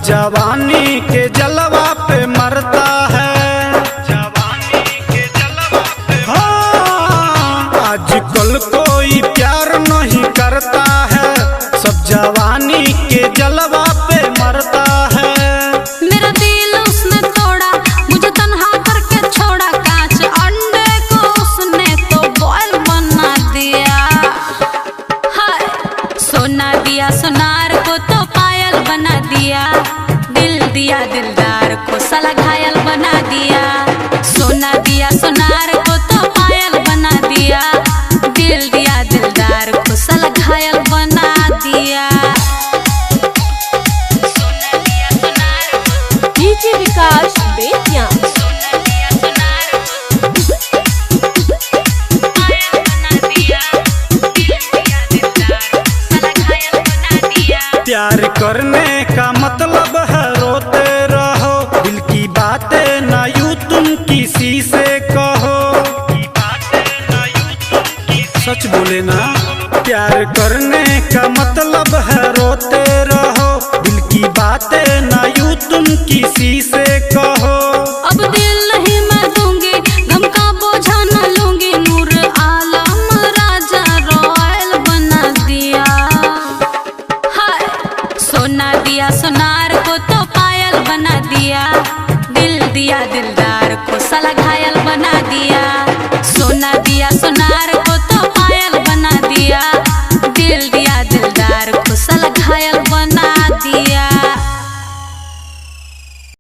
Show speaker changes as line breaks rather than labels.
जवानी के जलवा पे मरता है। हाँ, आजकल कोई प्यार नहीं करता है, सब जवानी के जलवा पे मरता है।
मेरा दिल उसने तोड़ा, मुझे तन्हा करके छोड़ा, कांच अंडे को उसने तो बॉयल बना दिया। हाय, सोना दिया सोनार को तो पायल बना दिया, दिल दिया दिलदार को साला घायल बना दिया। सोना दिया सोनार को तो पायल बना दिया, दिल दिया दिलदार को साला घायल बना दिया।
डीजे विकास बेतिया।